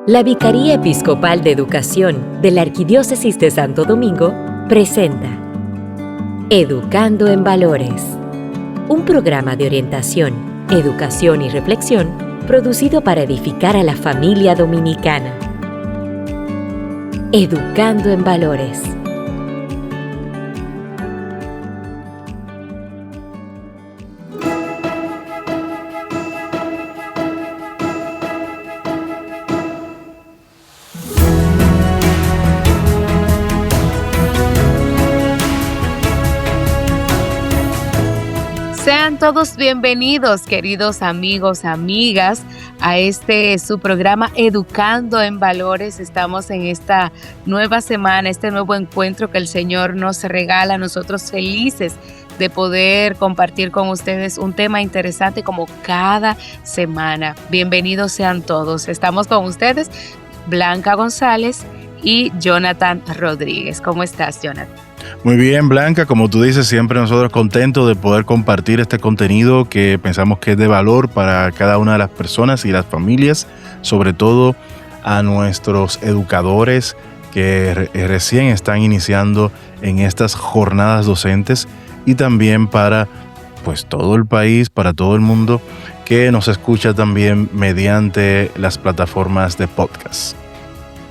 La Vicaría Episcopal de Educación de la Arquidiócesis de Santo Domingo presenta Educando en Valores, un programa de orientación, educación y reflexión producido para edificar a la familia dominicana. Educando en Valores. Sean todos bienvenidos, queridos amigos, amigas, a su programa Educando en Valores. Estamos en esta nueva semana, este nuevo encuentro que el Señor nos regala. Nosotros felices de poder compartir con ustedes un tema interesante como cada semana. Bienvenidos sean todos. Estamos con ustedes, Blanca González y Jonathan Rodríguez. ¿Cómo estás, Jonathan? Muy bien, Blanca, como tú dices, siempre nosotros contentos de poder compartir este contenido que pensamos que es de valor para cada una de las personas y las familias, sobre todo a nuestros educadores que recién están iniciando en estas jornadas docentes y también para todo el país, para todo el mundo que nos escucha también mediante las plataformas de podcast.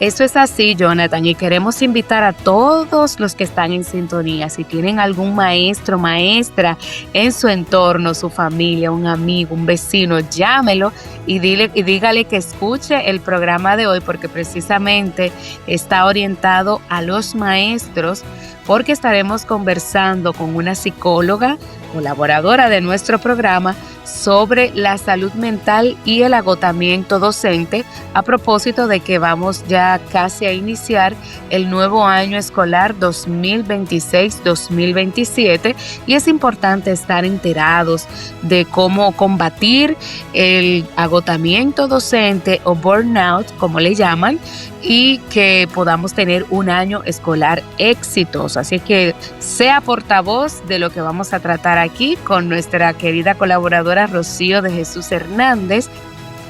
Eso es así, Jonathan, y queremos invitar a todos los que están en sintonía. Si tienen algún maestro, maestra en su entorno, su familia, un amigo, un vecino, llámelo y dígale que escuche el programa de hoy, porque precisamente está orientado a los maestros, porque estaremos conversando con una psicóloga, colaboradora de nuestro programa, sobre la salud mental y el agotamiento docente, a propósito de que vamos ya casi a iniciar el nuevo año escolar 2026-2027 y es importante estar enterados de cómo combatir el agotamiento docente o burnout, como le llaman, y que podamos tener un año escolar exitoso. Así que sea portavoz de lo que vamos a tratar aquí con nuestra querida colaboradora Rocío de Jesús Hernández,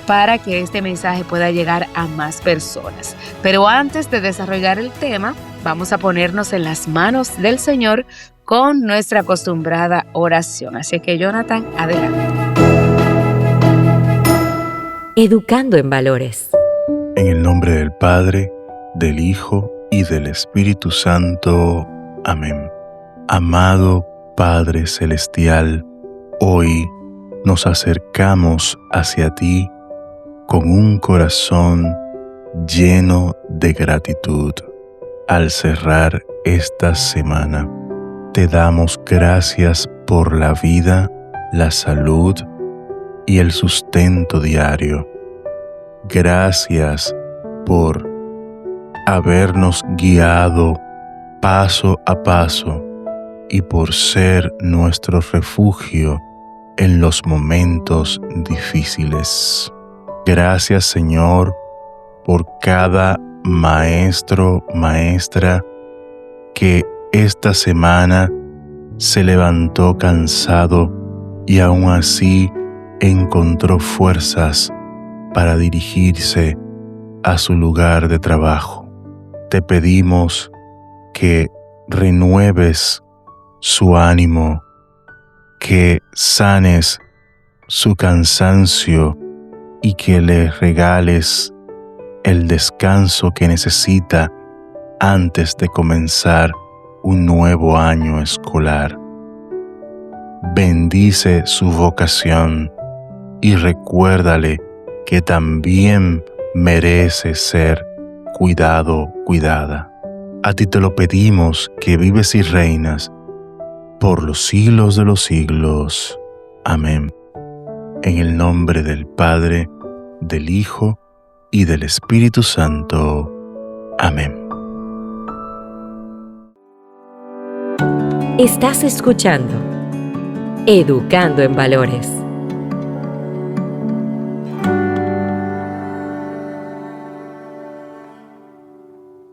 para que este mensaje pueda llegar a más personas. Pero antes de desarrollar el tema, vamos a ponernos en las manos del Señor con nuestra acostumbrada oración. Así que, Jonathan, adelante. Educando en Valores. En el nombre del Padre, del Hijo y del Espíritu Santo. Amén. Amado Padre Celestial, hoy nos acercamos hacia ti con un corazón lleno de gratitud. Al cerrar esta semana, te damos gracias por la vida, la salud y el sustento diario. Gracias por habernos guiado paso a paso y por ser nuestro refugio en los momentos difíciles. Gracias, Señor, por cada maestro, maestra que esta semana se levantó cansado y aún así encontró fuerzas para dirigirse a su lugar de trabajo. Te pedimos que renueves su ánimo, que sanes su cansancio y que le regales el descanso que necesita antes de comenzar un nuevo año escolar. Bendice su vocación y recuérdale que también merece ser cuidado, cuidada. A ti te lo pedimos, que vives y reinas por los siglos de los siglos. Amén. En el nombre del Padre, del Hijo y del Espíritu Santo. Amén. Estás escuchando Educando en Valores.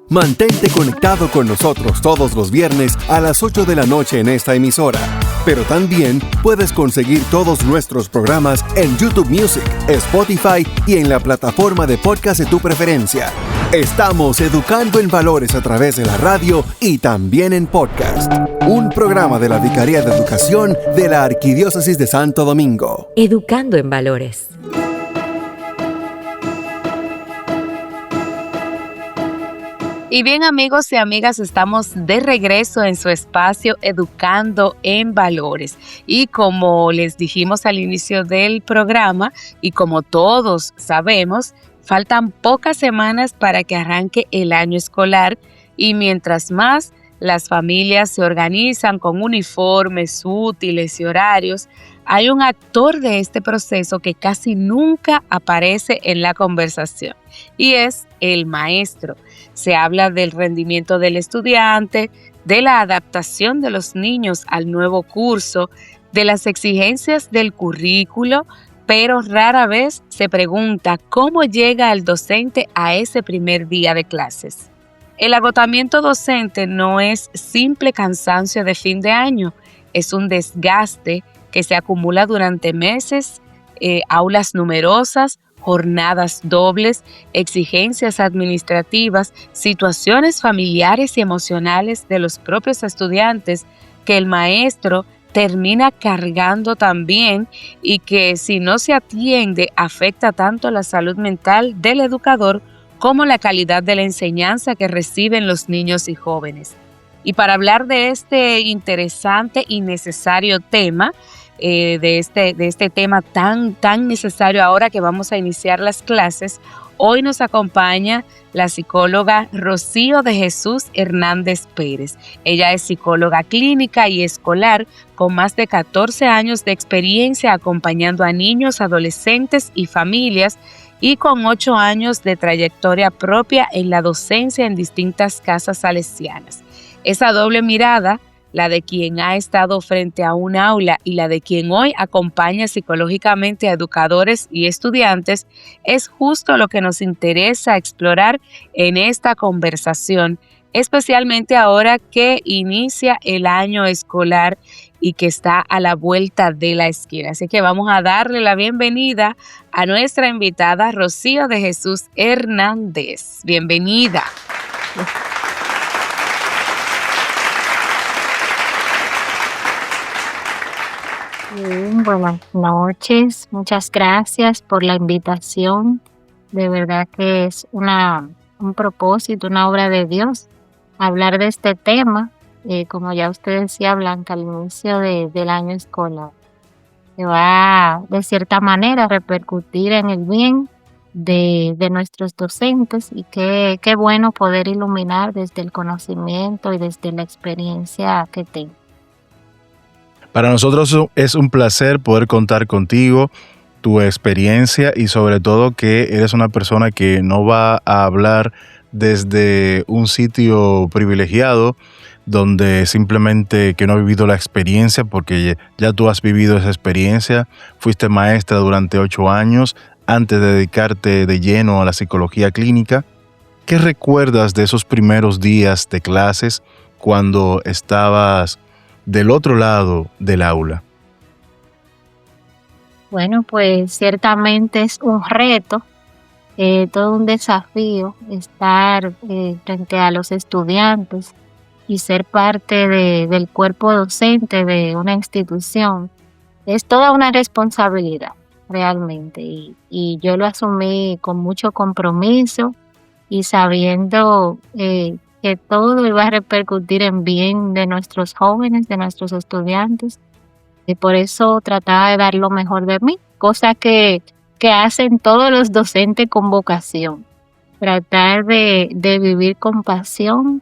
Mantente conectado con nosotros todos los viernes a las 8 de la noche en esta emisora. Pero también puedes conseguir todos nuestros programas en YouTube Music, Spotify y en la plataforma de podcast de tu preferencia. Estamos educando en valores a través de la radio y también en podcast. Un programa de la Vicaría de Educación de la Arquidiócesis de Santo Domingo. Educando en valores. Y bien, amigos y amigas, estamos de regreso en su espacio Educando en Valores. Y como les dijimos al inicio del programa, y como todos sabemos, faltan pocas semanas para que arranque el año escolar, y mientras más las familias se organizan con uniformes, útiles y horarios, hay un actor de este proceso que casi nunca aparece en la conversación, y es el maestro. Se habla del rendimiento del estudiante, de la adaptación de los niños al nuevo curso, de las exigencias del currículo, pero rara vez se pregunta cómo llega el docente a ese primer día de clases. El agotamiento docente no es simple cansancio de fin de año, es un desgaste que se acumula durante meses, aulas numerosas, jornadas dobles, exigencias administrativas, situaciones familiares y emocionales de los propios estudiantes que el maestro termina cargando también y que si no se atiende afecta tanto la salud mental del educador como la calidad de la enseñanza que reciben los niños y jóvenes. Y para hablar de este interesante y necesario tema, de este tema tan necesario ahora que vamos a iniciar las clases, hoy nos acompaña la psicóloga Rocío de Jesús Hernández Pérez. Ella es psicóloga clínica y escolar con más de 14 años de experiencia acompañando a niños, adolescentes y familias, y con 8 años de trayectoria propia en la docencia en distintas casas salesianas. Esa doble mirada, la de quien ha estado frente a un aula y la de quien hoy acompaña psicológicamente a educadores y estudiantes, es justo lo que nos interesa explorar en esta conversación, especialmente ahora que inicia el año escolar y que está a la vuelta de la esquina. Así que vamos a darle la bienvenida a nuestra invitada Rocío de Jesús Hernández. Bienvenida. Buenas noches, muchas gracias por la invitación. De verdad que es un propósito, una obra de Dios, hablar de este tema, como ya usted decía, Blanca, al inicio del año escolar, que va de cierta manera a repercutir en el bien de nuestros docentes, y qué bueno poder iluminar desde el conocimiento y desde la experiencia que tengo. Para nosotros es un placer poder contar contigo, tu experiencia y sobre todo que eres una persona que no va a hablar desde un sitio privilegiado donde simplemente que no ha vivido la experiencia, porque ya tú has vivido esa experiencia, fuiste maestra durante 8 años antes de dedicarte de lleno a la psicología clínica. ¿Qué recuerdas de esos primeros días de clases cuando estabas del otro lado del aula? Bueno, pues ciertamente es un reto, todo un desafío estar frente a los estudiantes y ser parte del cuerpo docente de una institución. Es toda una responsabilidad realmente, y yo lo asumí con mucho compromiso y sabiendo que todo iba a repercutir en bien de nuestros jóvenes, de nuestros estudiantes, y por eso trataba de dar lo mejor de mí, cosa que hacen todos los docentes con vocación, tratar de vivir con pasión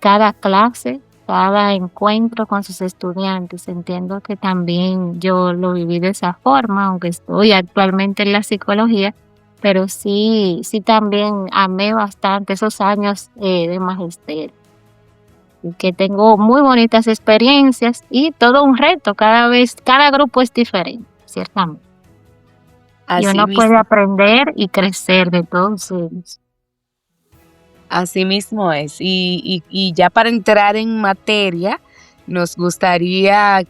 cada clase, cada encuentro con sus estudiantes. Entiendo que también yo lo viví de esa forma, aunque estoy actualmente en la psicología, pero sí también amé bastante esos años de magisterio, y que tengo muy bonitas experiencias y todo un reto. Cada grupo es diferente, ciertamente. Y uno puede aprender y crecer de todos ellos. Así mismo es. Y ya para entrar en materia nos gustaría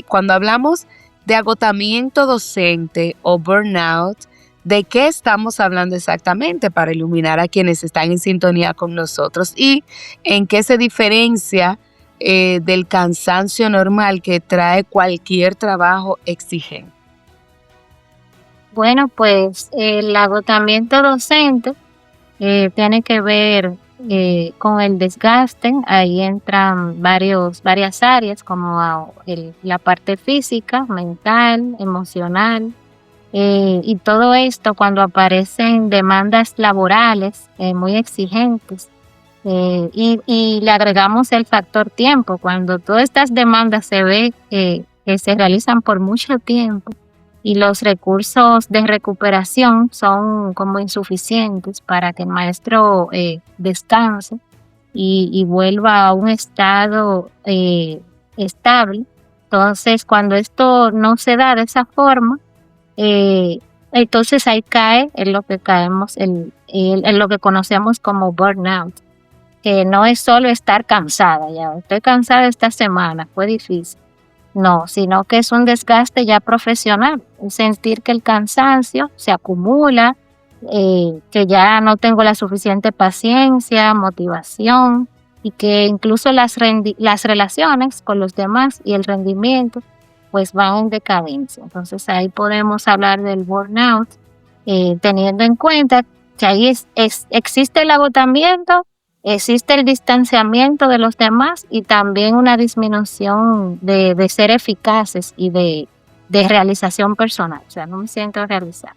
cuando hablamos de agotamiento docente o burnout, ¿de qué estamos hablando exactamente para iluminar a quienes están en sintonía con nosotros? ¿Y en qué se diferencia del cansancio normal que trae cualquier trabajo exigente? Bueno, pues el agotamiento docente tiene que ver con el desgaste. Ahí entran varias áreas como la parte física, mental, emocional, y todo esto cuando aparecen demandas laborales muy exigentes. Y le agregamos el factor tiempo, cuando todas estas demandas se ve que se realizan por mucho tiempo y los recursos de recuperación son como insuficientes para que el maestro descanse y vuelva a un estado estable. Entonces, cuando esto no se da de esa forma, entonces ahí cae en lo que en lo que conocemos como burnout, que no es solo estar cansada, ya estoy cansada esta semana, fue difícil. No, sino que es un desgaste ya profesional, sentir que el cansancio se acumula, que ya no tengo la suficiente paciencia, motivación, y que incluso las relaciones con los demás y el rendimiento pues van en decadencia. Entonces ahí podemos hablar del burnout, teniendo en cuenta que ahí existe el agotamiento, existe el distanciamiento de los demás y también una disminución de ser eficaces y de realización personal. O sea, no me siento realizada.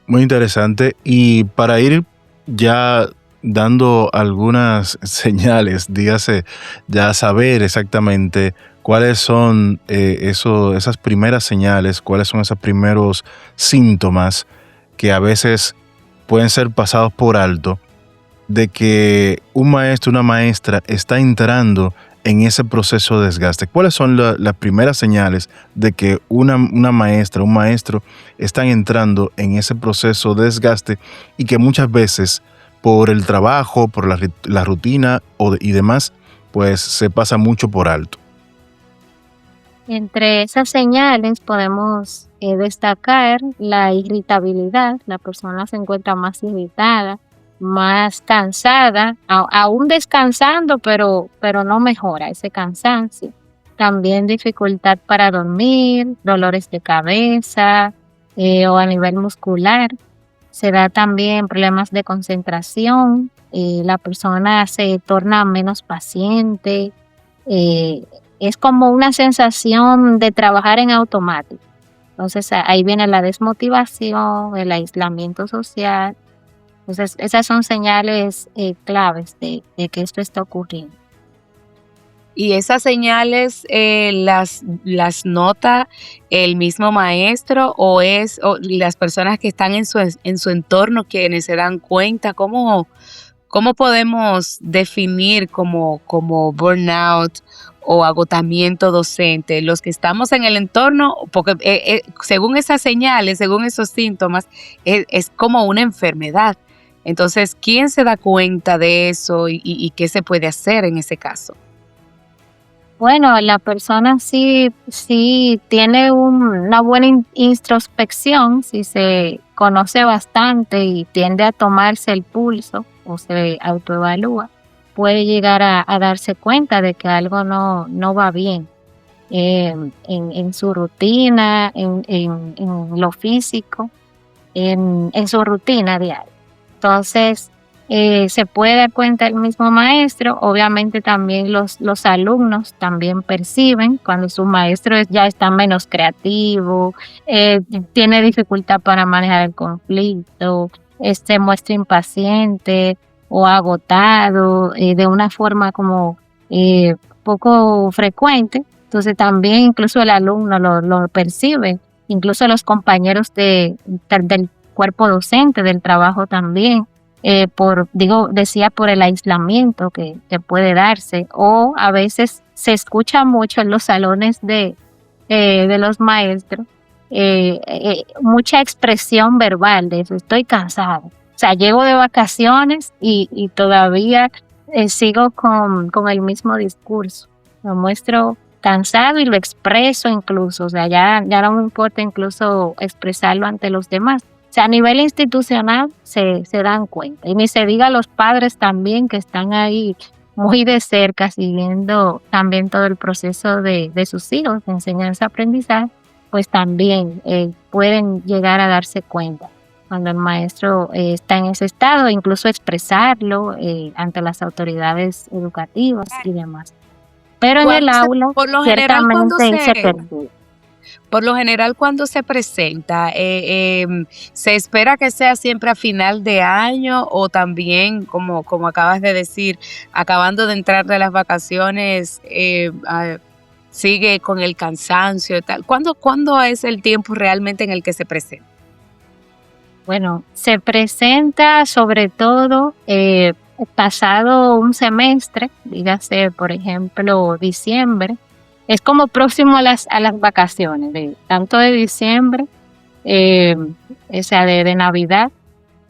Muy interesante. Y para ir ya dando algunas señales, dígase, ya saber exactamente cuáles son esas primeras señales, cuáles son esos primeros síntomas que a veces pueden ser pasados por alto, de que un maestro, una maestra está entrando en ese proceso de desgaste. ¿Cuáles son las primeras señales de que una maestra, un maestro están entrando en ese proceso de desgaste y que muchas veces por el trabajo, por la rutina y demás, pues se pasa mucho por alto? Entre esas señales podemos destacar la irritabilidad. La persona se encuentra más irritada, más cansada, aún descansando, pero no mejora ese cansancio. También dificultad para dormir, dolores de cabeza o a nivel muscular. Se da también problemas de concentración, la persona se torna menos paciente, es como una sensación de trabajar en automático. Entonces ahí viene la desmotivación, el aislamiento social. Entonces esas son señales claves de que esto está ocurriendo. ¿Y esas señales las nota el mismo maestro o las personas que están en su entorno quienes se dan cuenta? ¿Cómo podemos definir como burnout o agotamiento docente? Los que estamos en el entorno, porque según esas señales, según esos síntomas, es como una enfermedad. Entonces, ¿quién se da cuenta de eso y qué se puede hacer en ese caso? Bueno, la persona sí tiene una buena introspección, si se conoce bastante y tiende a tomarse el pulso o se autoevalúa, puede llegar a darse cuenta de que algo no va bien en su rutina, en lo físico, en su rutina diaria. Entonces, se puede dar cuenta el mismo maestro. Obviamente también los alumnos también perciben cuando su maestro ya está menos creativo, tiene dificultad para manejar el conflicto, se muestra impaciente o agotado de una forma como poco frecuente. Entonces también incluso el alumno lo percibe, incluso los compañeros del cuerpo docente, del trabajo también. Por el aislamiento que puede darse, o a veces se escucha mucho en los salones de los maestros mucha expresión verbal de eso, estoy cansado. O sea, llego de vacaciones y todavía sigo con el mismo discurso. Lo muestro cansado y lo expreso incluso. O sea, ya no me importa incluso expresarlo ante los demás. O sea, a nivel institucional se dan cuenta. Y ni se diga los padres también que están ahí muy de cerca, siguiendo también todo el proceso de sus hijos, de enseñanza-aprendizaje, pues también pueden llegar a darse cuenta cuando el maestro está en ese estado, incluso expresarlo ante las autoridades educativas y demás. Pero en el aula, por lo general, ciertamente se percibe. Por lo general, cuando se presenta, ¿se espera que sea siempre a final de año o también, como acabas de decir, acabando de entrar de las vacaciones, sigue con el cansancio y tal? ¿Cuándo es el tiempo realmente en el que se presenta? Bueno, se presenta sobre todo pasado un semestre, dígase, por ejemplo, diciembre. Es como próximo a las vacaciones, tanto de diciembre, o sea, de Navidad,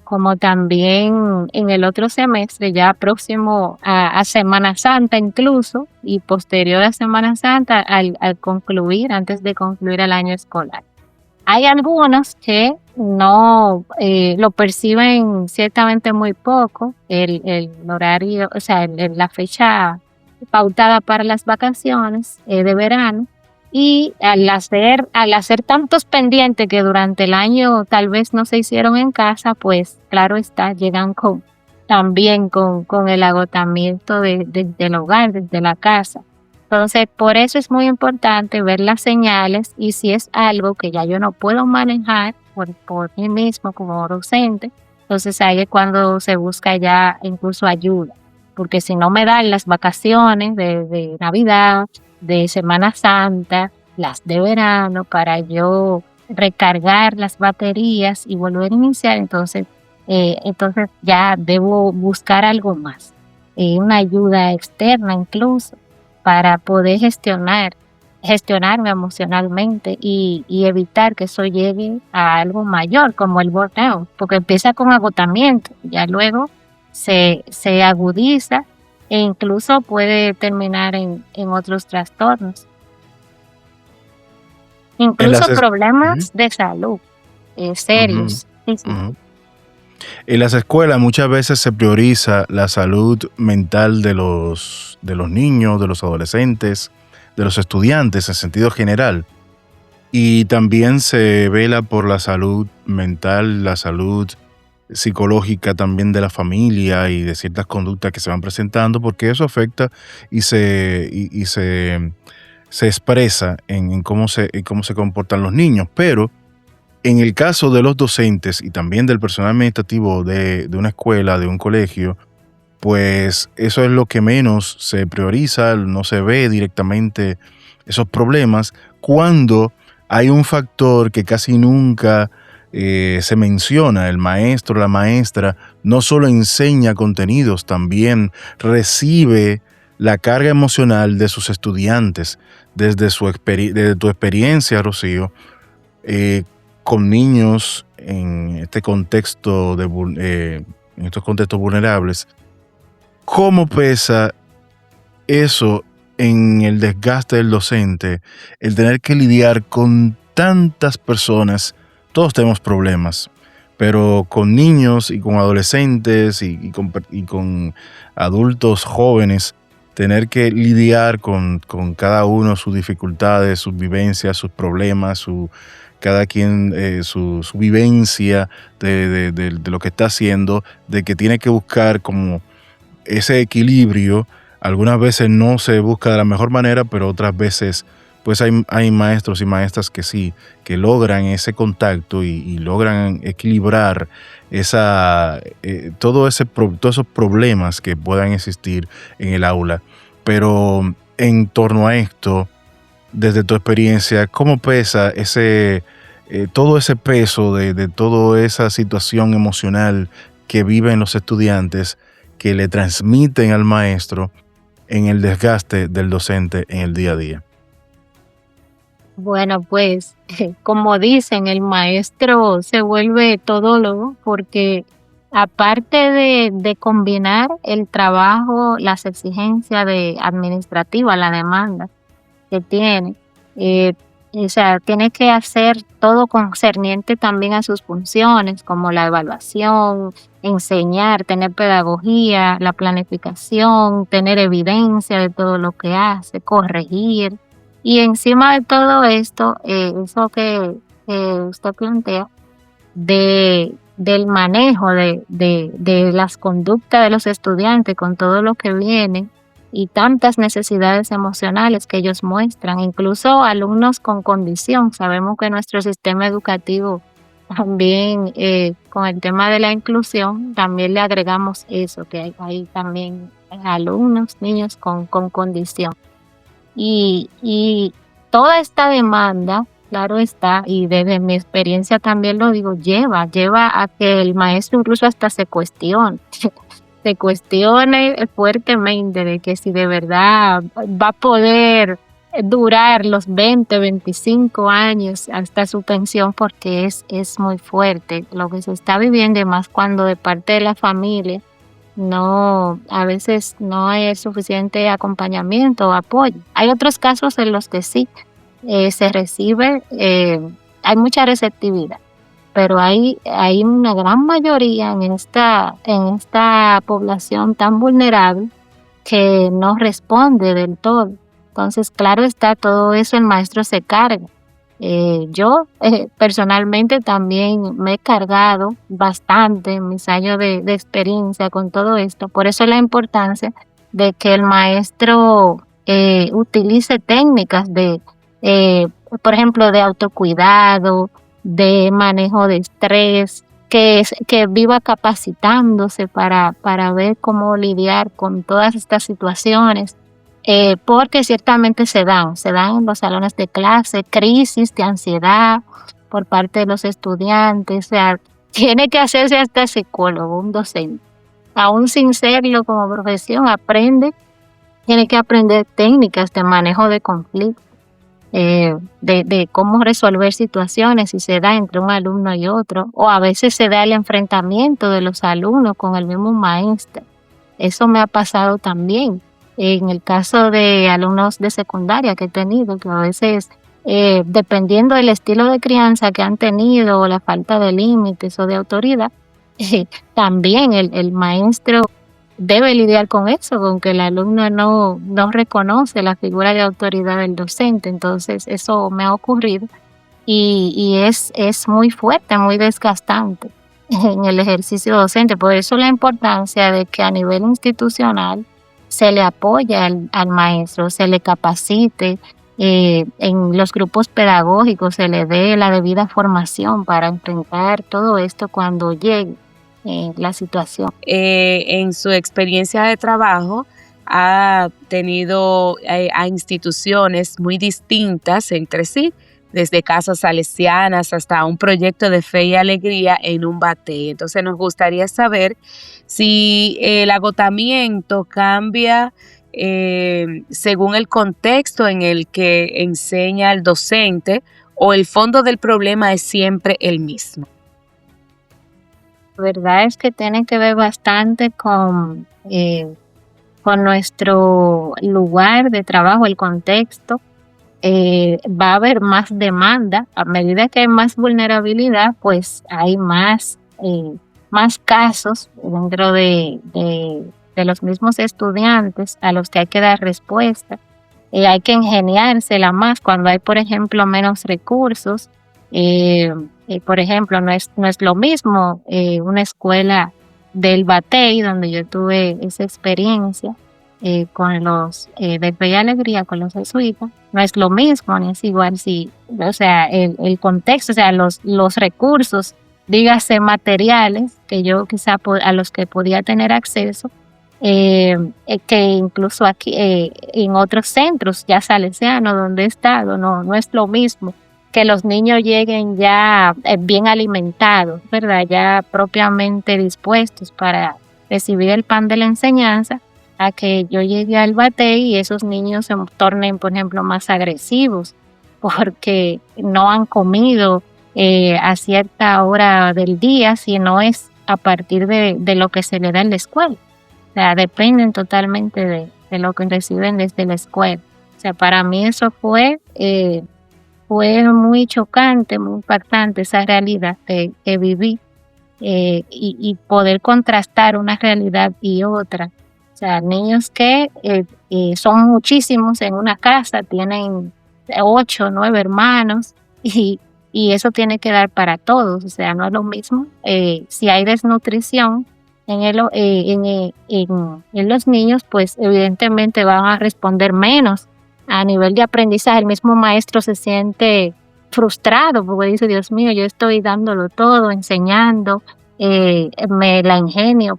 como también en el otro semestre, ya próximo a Semana Santa incluso, y posterior a Semana Santa, al concluir, antes de concluir el año escolar. Hay algunos que no lo perciben ciertamente muy poco, el horario, o sea, la fecha pautada para las vacaciones de verano, y al hacer tantos pendientes que durante el año tal vez no se hicieron en casa, pues claro está, llegan también con el agotamiento del hogar, desde la casa. Entonces, por eso es muy importante ver las señales, y si es algo que ya yo no puedo manejar por mí mismo como docente, entonces ahí es cuando se busca ya incluso ayuda. Porque si no me dan las vacaciones de Navidad, de Semana Santa, las de verano, para yo recargar las baterías y volver a iniciar, entonces ya debo buscar algo más, una ayuda externa incluso, para poder gestionarme emocionalmente y evitar que eso llegue a algo mayor como el burnout, porque empieza con agotamiento, ya luego se agudiza e incluso puede terminar en otros trastornos, incluso problemas de salud serios. Sí. En las escuelas muchas veces se prioriza la salud mental de los niños, de los adolescentes, de los estudiantes en sentido general. Y también se vela por la salud mental, la salud psicológica también de la familia y de ciertas conductas que se van presentando, porque eso afecta y se expresa en cómo se comportan los niños. Pero en el caso de los docentes y también del personal administrativo de una escuela, de un colegio, pues eso es lo que menos se prioriza, no se ve directamente esos problemas, cuando hay un factor que casi nunca se menciona. El maestro, la maestra, no solo enseña contenidos, también recibe la carga emocional de sus estudiantes. Desde tu experiencia, Rocío, con niños en este contexto en estos contextos vulnerables, ¿cómo pesa eso en el desgaste del docente, el tener que lidiar con tantas personas? Todos tenemos problemas, pero con niños y con adolescentes y con adultos jóvenes, tener que lidiar con cada uno, sus dificultades, sus vivencias, sus problemas, cada quien su vivencia de lo que está haciendo, de que tiene que buscar como ese equilibrio. Algunas veces no se busca de la mejor manera, pero otras veces pues hay maestros y maestras que sí, que logran ese contacto y logran equilibrar todos esos problemas que puedan existir en el aula. Pero en torno a esto, desde tu experiencia, ¿cómo pesa todo ese peso de toda esa situación emocional que viven los estudiantes, que le transmiten al maestro en el desgaste del docente en el día a día? Bueno, como dicen, el maestro se vuelve todólogo, porque aparte de combinar el trabajo, las exigencias administrativas, la demanda que tiene, eh, o sea, tiene que hacer todo concerniente también a sus funciones, como la evaluación, enseñar, tener pedagogía, la planificación, tener evidencia de todo lo que hace, corregir. Y encima de todo esto, eso que usted plantea, del manejo de las conductas de los estudiantes con todo lo que viene y tantas necesidades emocionales que ellos muestran, incluso alumnos con condición. Sabemos que nuestro sistema educativo también, con el tema de la inclusión, también le agregamos eso, que hay también alumnos, niños con condición. Y toda esta demanda, claro está, y desde mi experiencia también lo digo, lleva a que el maestro incluso hasta se cuestione fuertemente de que si de verdad va a poder durar los 20, 25 años hasta su pensión, porque es muy fuerte lo que se está viviendo, y más cuando de parte de la familia a veces no hay suficiente acompañamiento o apoyo. Hay otros casos en los que sí se recibe, hay mucha receptividad, pero hay una gran mayoría en esta población tan vulnerable que no responde del todo. Entonces, claro está, todo eso el maestro se carga. Yo personalmente también me he cargado bastante en mis años de experiencia con todo esto. Por eso la importancia de que el maestro utilice técnicas por ejemplo, de autocuidado, de manejo de estrés, que viva capacitándose para ver cómo lidiar con todas estas situaciones, porque ciertamente se dan en los salones de clase crisis de ansiedad por parte de los estudiantes. O sea, tiene que hacerse hasta psicólogo, un docente, aún sin serlo como profesión, tiene que aprender técnicas de manejo de conflictos, de cómo resolver situaciones si se da entre un alumno y otro, o a veces se da el enfrentamiento de los alumnos con el mismo maestro. Eso me ha pasado también en el caso de alumnos de secundaria que he tenido, que a veces, dependiendo del estilo de crianza que han tenido o la falta de límites o de autoridad, también el maestro debe lidiar con eso, con que el alumno no reconoce la figura de autoridad del docente. Entonces eso me ha ocurrido y es muy fuerte, muy desgastante en el ejercicio docente. Por eso la importancia de que a nivel institucional se le apoye al maestro, se le capacite, en los grupos pedagógicos se le dé la debida formación para enfrentar todo esto cuando llegue la situación. En su experiencia de trabajo ha tenido a instituciones muy distintas entre sí, desde casas salesianas hasta un proyecto de fe y alegría en un batey. Entonces nos gustaría saber si el agotamiento cambia según el contexto en el que enseña el docente, o el fondo del problema es siempre el mismo. La verdad es que tiene que ver bastante con nuestro lugar de trabajo, el contexto. Va a haber más demanda. A medida que hay más vulnerabilidad, pues hay más casos dentro de los mismos estudiantes a los que hay que dar respuesta. Hay que ingeniársela más cuando hay, por ejemplo, menos recursos. Por ejemplo, no es lo mismo una escuela del batey, donde yo tuve esa experiencia con los de Fe y Alegría, con los jesuitas. No es lo mismo, ni es igual, o sea, el contexto, o sea, los recursos, dígase materiales, que yo quizá a los que podía tener acceso, que incluso aquí en otros centros ya salesianos donde he estado, no es lo mismo que los niños lleguen ya bien alimentados, ¿verdad? Ya propiamente dispuestos para recibir el pan de la enseñanza, a que yo llegue al batey y esos niños se tornen, por ejemplo, más agresivos porque no han comido a cierta hora del día, si no es a partir de lo que se le da en la escuela. O sea, dependen totalmente de lo que reciben desde la escuela. O sea, para mí eso fue muy chocante, muy impactante esa realidad que viví, y poder contrastar una realidad y otra. O sea, niños que son muchísimos en una casa, tienen 8, 9 hermanos y eso tiene que dar para todos. O sea, no es lo mismo. Si hay desnutrición en los niños, pues evidentemente van a responder menos a nivel de aprendizaje. El mismo maestro se siente frustrado porque dice, Dios mío, yo estoy dándolo todo, enseñando, me la ingenio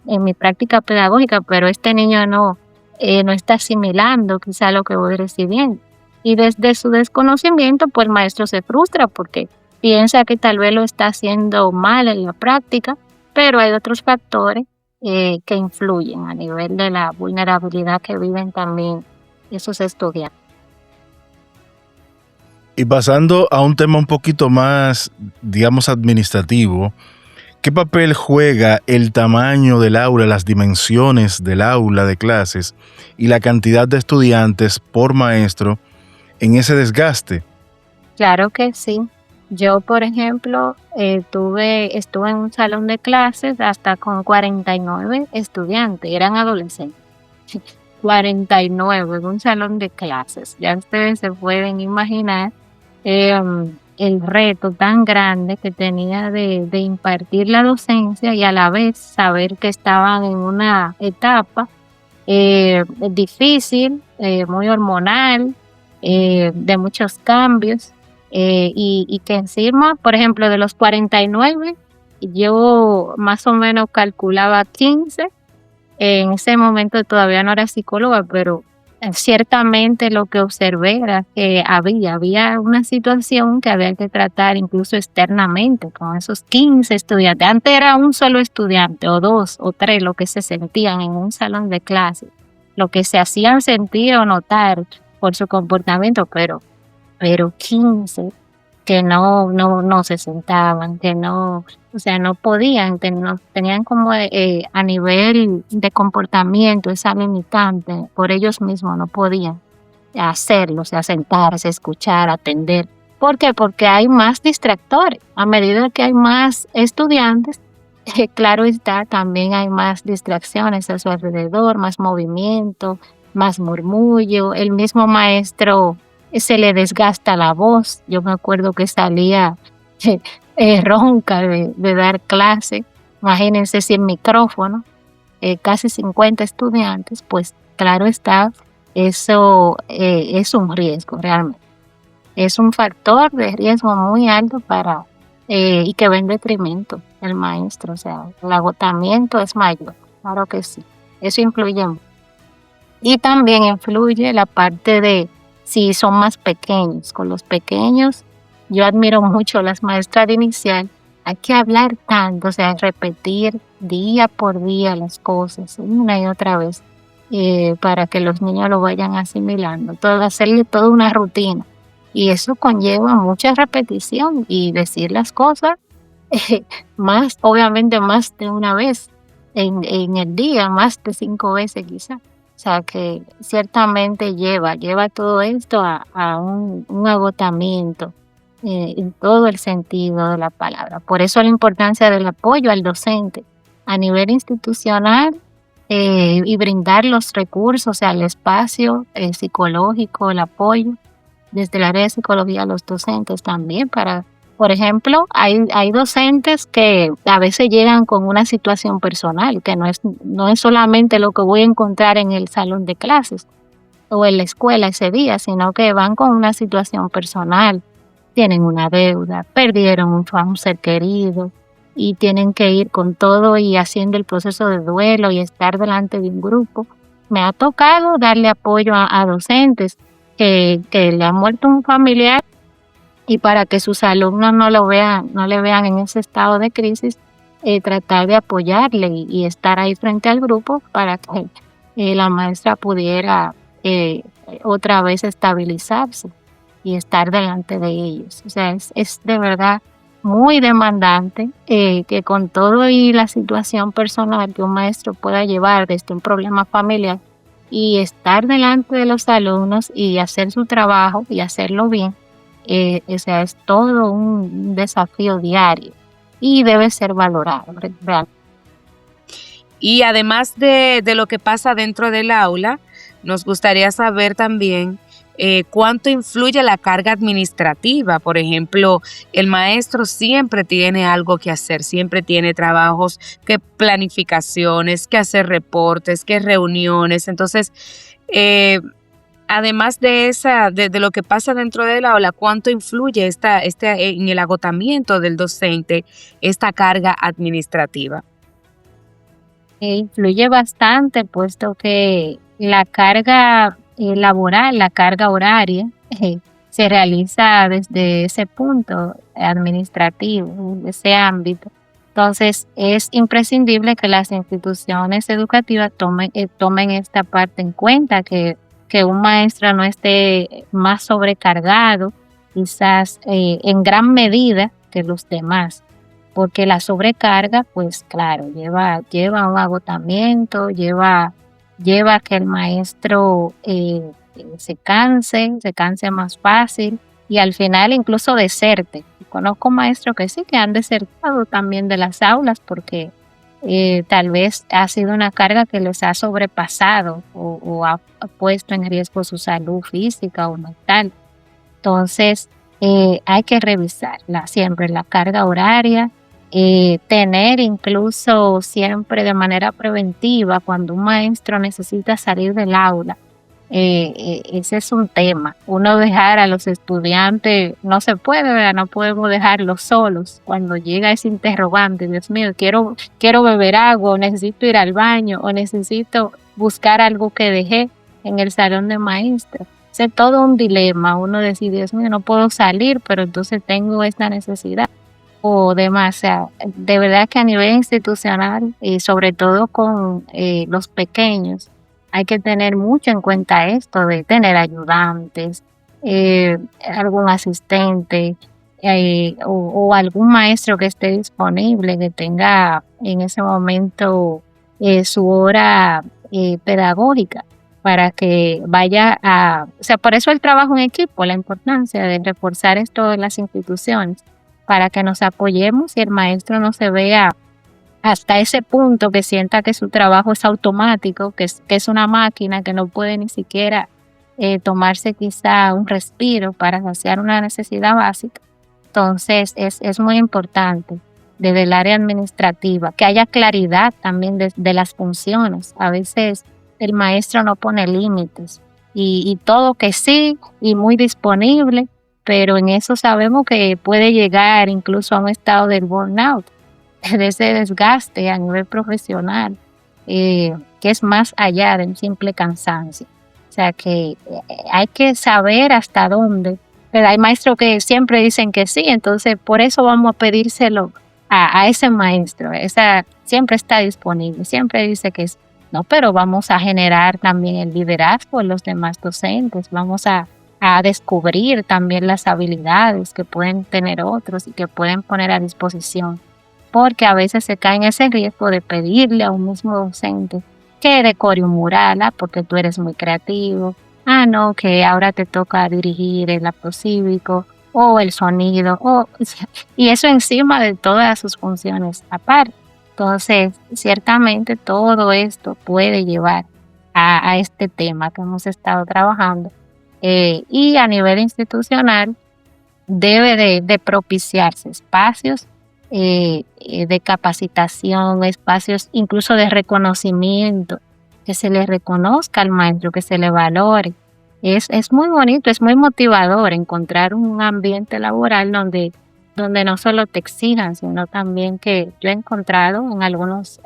en mi práctica pedagógica, pero este niño no está asimilando quizá lo que voy recibiendo. Y desde su desconocimiento, pues el maestro se frustra porque piensa que tal vez lo está haciendo mal en la práctica, pero hay otros factores que influyen a nivel de la vulnerabilidad que viven también esos estudiantes. Y pasando a un tema un poquito más, digamos, administrativo, ¿qué papel juega el tamaño del aula, las dimensiones del aula de clases y la cantidad de estudiantes por maestro en ese desgaste? Claro que sí. Yo, por ejemplo, estuve en un salón de clases hasta con 49 estudiantes, eran adolescentes. 49 en un salón de clases. Ya ustedes se pueden imaginar el reto tan grande que tenía de impartir la docencia y a la vez saber que estaban en una etapa difícil, muy hormonal, de muchos cambios, y que encima, por ejemplo, de los 49, yo más o menos calculaba 15. En ese momento todavía no era psicóloga, pero ciertamente lo que observé era que había una situación que había que tratar incluso externamente con esos 15 estudiantes. Antes era un solo estudiante o 2 o 3 lo que se sentían en un salón de clases, lo que se hacían sentir o notar por su comportamiento, pero 15 que no se sentaban, que no, o sea, no podían, tenían como a nivel de comportamiento esa limitante, por ellos mismos no podían hacerlo, o sea, sentarse, escuchar, atender. ¿Por qué? Porque hay más distractores. A medida que hay más estudiantes, claro está, también hay más distracciones a su alrededor, más movimiento, más murmullo. El mismo maestro se le desgasta la voz. Yo me acuerdo que salía ronca de dar clase. Imagínense sin micrófono, casi 50 estudiantes, pues claro está, eso es un riesgo realmente. Es un factor de riesgo muy alto y que va en detrimento del maestro. O sea, el agotamiento es mayor, claro que sí. Eso influye mucho. Y también influye la parte de si son más pequeños. Con los pequeños, yo admiro mucho a las maestras de inicial. Hay que hablar tanto, o sea, repetir día por día las cosas, una y otra vez, para que los niños lo vayan asimilando. Hacerle toda una rutina. Y eso conlleva mucha repetición y decir las cosas obviamente más de una vez en el día, más de 5 veces quizás. O sea que ciertamente lleva todo esto a un agotamiento en todo el sentido de la palabra. Por eso la importancia del apoyo al docente a nivel institucional, y brindar los recursos, o sea, el espacio psicológico, el apoyo desde el área de psicología a los docentes también por ejemplo, hay docentes que a veces llegan con una situación personal, que no es solamente lo que voy a encontrar en el salón de clases o en la escuela ese día, sino que van con una situación personal, tienen una deuda, perdieron un ser querido y tienen que ir con todo y haciendo el proceso de duelo y estar delante de un grupo. Me ha tocado darle apoyo a docentes que le ha muerto un familiar, y para que sus alumnos no le vean en ese estado de crisis, tratar de apoyarle y estar ahí frente al grupo para que la maestra pudiera otra vez estabilizarse y estar delante de ellos. O sea, es de verdad muy demandante, que con todo y la situación personal que un maestro pueda llevar desde un problema familiar y estar delante de los alumnos y hacer su trabajo y hacerlo bien, o sea, es todo un desafío diario y debe ser valorado. Y además de lo que pasa dentro del aula, nos gustaría saber también cuánto influye la carga administrativa. Por ejemplo, el maestro siempre tiene algo que hacer, siempre tiene trabajos, que planificaciones, que hacer reportes, que reuniones. Entonces, además de lo que pasa dentro del aula, ¿cuánto influye en el agotamiento del docente esta carga administrativa? Influye bastante, puesto que la carga laboral, la carga horaria, se realiza desde ese punto administrativo, ese ámbito. Entonces, es imprescindible que las instituciones educativas tomen esta parte en cuenta, que un maestro no esté más sobrecargado, quizás en gran medida que los demás, porque la sobrecarga, pues claro, lleva un agotamiento, lleva a que el maestro se canse más fácil y al final incluso deserte. Conozco maestros que sí, que han desertado también de las aulas porque tal vez ha sido una carga que les ha sobrepasado o ha puesto en riesgo su salud física o mental. Entonces, hay que revisarla siempre, la carga horaria, tener incluso siempre de manera preventiva cuando un maestro necesita salir del aula. Ese es un tema. Uno dejar a los estudiantes, no se puede, ¿verdad? No podemos dejarlos solos. Cuando llega ese interrogante, Dios mío, quiero beber agua, o necesito ir al baño, o necesito buscar algo que dejé en el salón de maestros. Es todo un dilema. Uno decide, Dios mío, no puedo salir, pero entonces tengo esta necesidad o demás. O sea, de verdad que a nivel institucional y sobre todo con los pequeños, hay que tener mucho en cuenta esto de tener ayudantes, algún asistente o algún maestro que esté disponible, que tenga en ese momento su hora pedagógica para que vaya o sea, por eso el trabajo en equipo, la importancia de reforzar esto en las instituciones, para que nos apoyemos y el maestro no se vea hasta ese punto que sienta que su trabajo es automático, que es una máquina, que no puede ni siquiera tomarse quizá un respiro para saciar una necesidad básica. Entonces es muy importante desde el área administrativa que haya claridad también de las funciones. A veces el maestro no pone límites y todo que sí y muy disponible, pero en eso sabemos que puede llegar incluso a un estado del burnout, de ese desgaste a nivel profesional, que es más allá del simple cansancio. O sea que hay que saber hasta dónde. Pero hay maestros que siempre dicen que sí, entonces por eso vamos a pedírselo a ese maestro. Esa siempre está disponible, siempre dice que sí. No, pero vamos a generar también el liderazgo en los demás docentes, vamos a descubrir también las habilidades que pueden tener otros y que pueden poner a disposición. Porque a veces se cae en ese riesgo de pedirle a un mismo docente que decore un mural, porque tú eres muy creativo, no, que ahora te toca dirigir el acto cívico o el sonido, y eso encima de todas sus funciones aparte. Entonces, ciertamente todo esto puede llevar a este tema que hemos estado trabajando, y a nivel institucional debe de propiciarse espacios de capacitación, espacios incluso de reconocimiento, que se le reconozca al maestro, que se le valore. Es muy bonito, es muy motivador encontrar un ambiente laboral donde no solo te exijan, sino también que yo he encontrado en algunos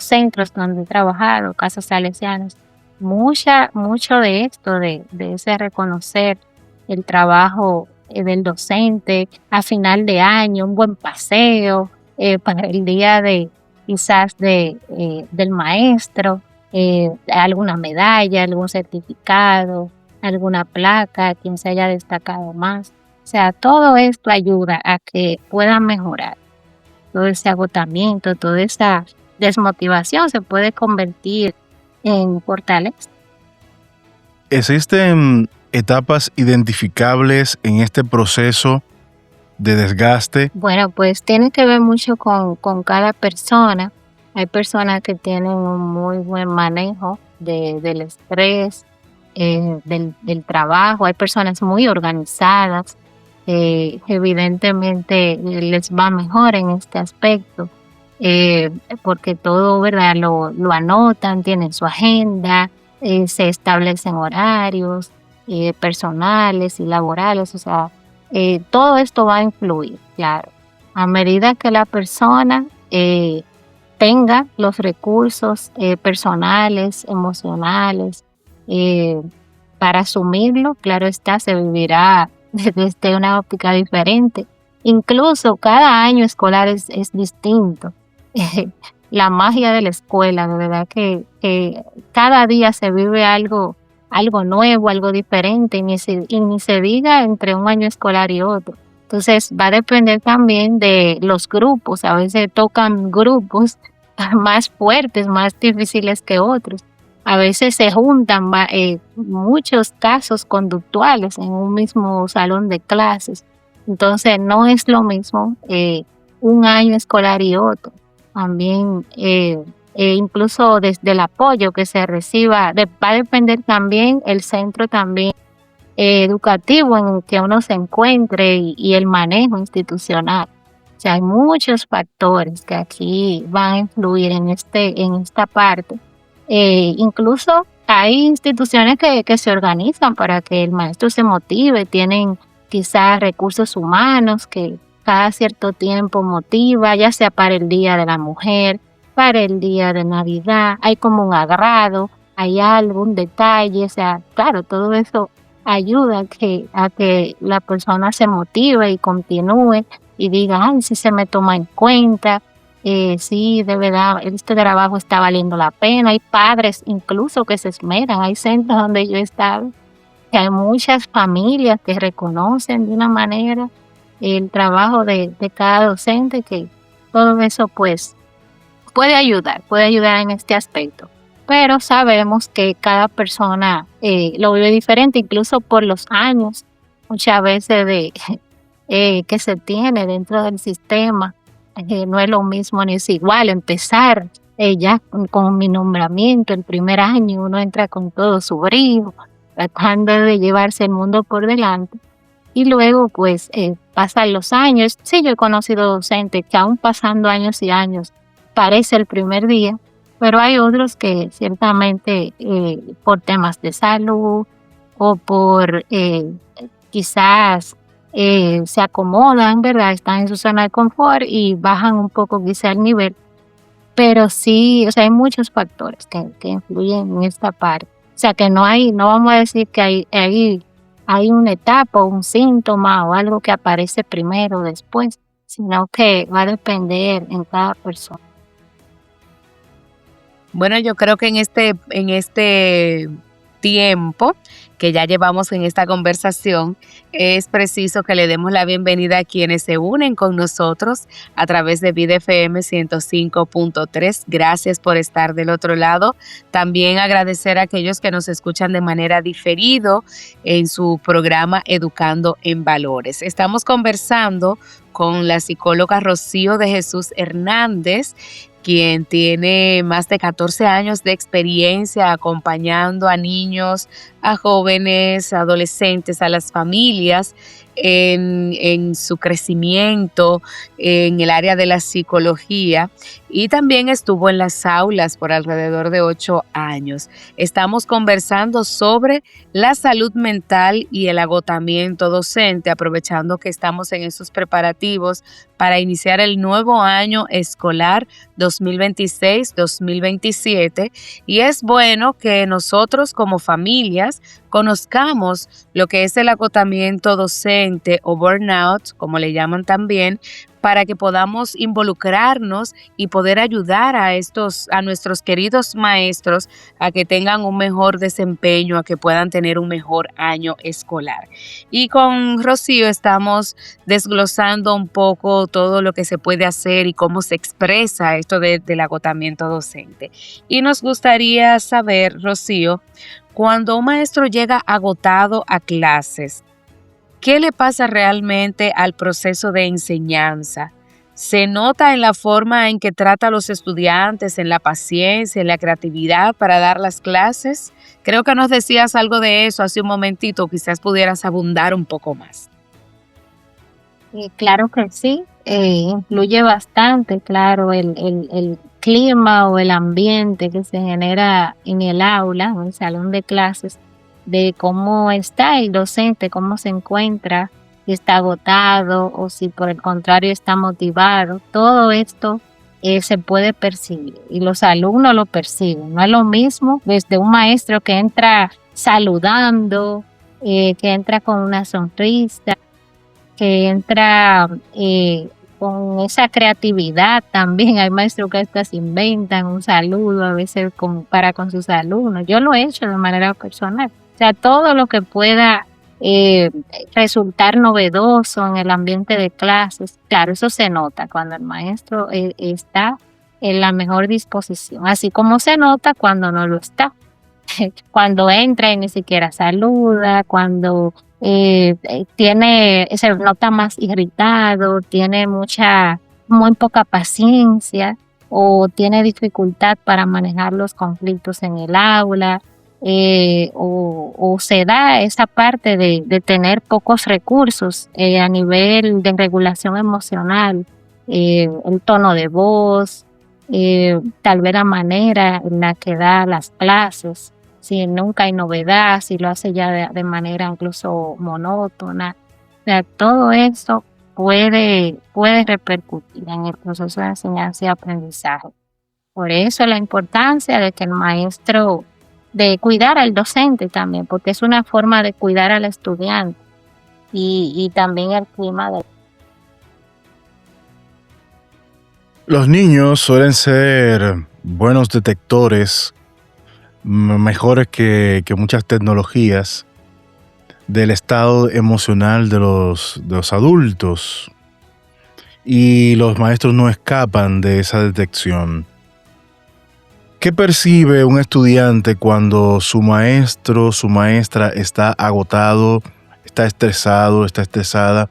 centros donde he trabajado, casas salesianas, mucho de esto, de ese reconocer el trabajo del docente a final de año, un buen paseo para el día quizás del maestro, alguna medalla, algún certificado, alguna placa, quien se haya destacado más. O sea, todo esto ayuda a que puedan mejorar. Todo ese agotamiento, toda esa desmotivación se puede convertir en fortaleza. ¿Existen etapas identificables en este proceso de desgaste? Bueno, pues tiene que ver mucho con cada persona. Hay personas que tienen un muy buen manejo del estrés, del trabajo. Hay personas muy organizadas. Evidentemente les va mejor en este aspecto, porque todo, ¿verdad? Lo anotan, tienen su agenda, se establecen horarios personales y laborales, o sea, todo esto va a influir, claro, a medida que la persona tenga los recursos personales, emocionales, para asumirlo, claro está, se vivirá desde una óptica diferente. Incluso cada año escolar es distinto. La magia de la escuela, de verdad que cada día se vive algo nuevo, algo diferente, y ni se diga entre un año escolar y otro. Entonces va a depender también de los grupos. A veces tocan grupos más fuertes, más difíciles que otros. A veces se juntan muchos casos conductuales en un mismo salón de clases. Entonces no es lo mismo un año escolar y otro. También incluso desde el apoyo que se reciba, va a depender también el centro también educativo en el que uno se encuentre y el manejo institucional. O sea, hay muchos factores que aquí van a influir en esta parte. Incluso hay instituciones que se organizan para que el maestro se motive, tienen quizás recursos humanos que cada cierto tiempo motiva, ya sea para el Día de la Mujer, para el Día de Navidad, hay como un agrado, hay algún detalle, o sea, claro, todo eso ayuda a que la persona se motive y continúe y diga, ay, sí se me toma en cuenta. Sí, de verdad, este trabajo está valiendo la pena. Hay padres incluso que se esmeran. Hay centros donde yo he estado, que hay muchas familias que reconocen de una manera el trabajo de cada docente, que todo eso pues puede ayudar en este aspecto. Pero sabemos que cada persona lo vive diferente, incluso por los años, muchas veces que se tiene dentro del sistema. No es lo mismo ni es igual empezar ya con mi nombramiento el primer año, uno entra con todo su brío, tratando de llevarse el mundo por delante, y luego pues pasan los años. Sí, yo he conocido docentes que aún pasando años y años parece el primer día, pero hay otros que ciertamente por temas de salud o por quizás se acomodan, ¿verdad? Están en su zona de confort y bajan un poco quizá el nivel. Pero sí, o sea, hay muchos factores que influyen en esta parte. O sea, que no vamos a decir que hay una etapa o un síntoma o algo que aparece primero o después, sino que va a depender en cada persona. Bueno, yo creo que en este tiempo que ya llevamos en esta conversación, es preciso que le demos la bienvenida a quienes se unen con nosotros a través de Vida FM 105.3. Gracias por estar del otro lado. También agradecer a aquellos que nos escuchan de manera diferido en su programa Educando en Valores. Estamos conversando con la psicóloga Rocío de Jesús Hernández, quien tiene más de 14 años de experiencia acompañando a niños, a jóvenes, a adolescentes, a las familias en su crecimiento en el área de la psicología, y también estuvo en las aulas por alrededor de 8 años. Estamos conversando sobre la salud mental y el agotamiento docente, aprovechando que estamos en esos preparativos para iniciar el nuevo año escolar 2026-2027, y es bueno que nosotros como familias conozcamos lo que es el agotamiento docente o burnout, como le llaman también, para que podamos involucrarnos y poder ayudar a nuestros queridos maestros a que tengan un mejor desempeño, a que puedan tener un mejor año escolar. Y con Rocío estamos desglosando un poco todo lo que se puede hacer y cómo se expresa esto del agotamiento docente. Y nos gustaría saber, Rocío, cuando un maestro llega agotado a clases, ¿qué le pasa realmente al proceso de enseñanza? ¿Se nota en la forma en que trata a los estudiantes, en la paciencia, en la creatividad para dar las clases? Creo que nos decías algo de eso hace un momentito, quizás pudieras abundar un poco más. Claro que sí, influye bastante, claro, el clima o el ambiente que se genera en el aula, en el salón de clases, de cómo está el docente, cómo se encuentra, si está agotado o si por el contrario está motivado. Todo esto se puede percibir y los alumnos lo perciben. No es lo mismo desde un maestro que entra saludando, que entra con una sonrisa, que entra con esa creatividad también. Hay maestros que hasta se inventan un saludo a veces para con sus alumnos. Yo lo he hecho de manera personal. O sea, todo lo que pueda resultar novedoso en el ambiente de clases, claro, eso se nota cuando el maestro está en la mejor disposición, así como se nota cuando no lo está. Cuando entra y ni siquiera saluda, cuando se nota más irritado, tiene muy poca paciencia o tiene dificultad para manejar los conflictos en el aula. O se da esa parte de tener pocos recursos a nivel de regulación emocional, el tono de voz, tal vez la manera en la que da las clases, si nunca hay novedad, si lo hace ya de manera incluso monótona. O sea, todo eso puede repercutir en el proceso de enseñanza y aprendizaje. Por eso la importancia de que el maestro, de cuidar al docente también, porque es una forma de cuidar al estudiante y también el clima de... Los niños suelen ser buenos detectores, mejores que muchas tecnologías, del estado emocional de los adultos. Y los maestros no escapan de esa detección. ¿Qué percibe un estudiante cuando su maestro, su maestra está agotado, está estresado, está estresada,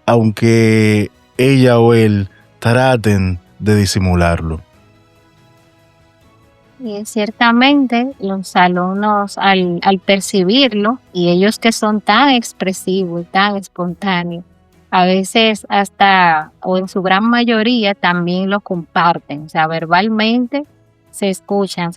aunque ella o él traten de disimularlo? Y ciertamente los alumnos al percibirlo, y ellos que son tan expresivos y tan espontáneos, a veces hasta o en su gran mayoría también lo comparten, o sea, verbalmente se escuchan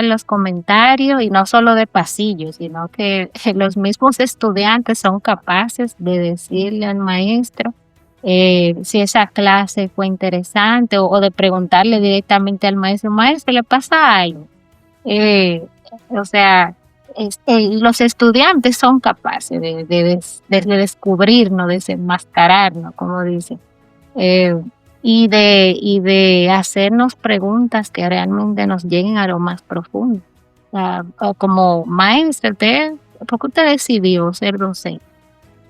los comentarios y no solo de pasillo, sino que los mismos estudiantes son capaces de decirle al maestro si esa clase fue interesante o de preguntarle directamente al maestro, maestro, ¿le pasa algo? O sea, los estudiantes son capaces de descubrirnos, de desenmascararnos, como dicen. Y de hacernos preguntas que realmente nos lleguen a lo más profundo. Como maestro, ¿por qué usted decidió ser docente?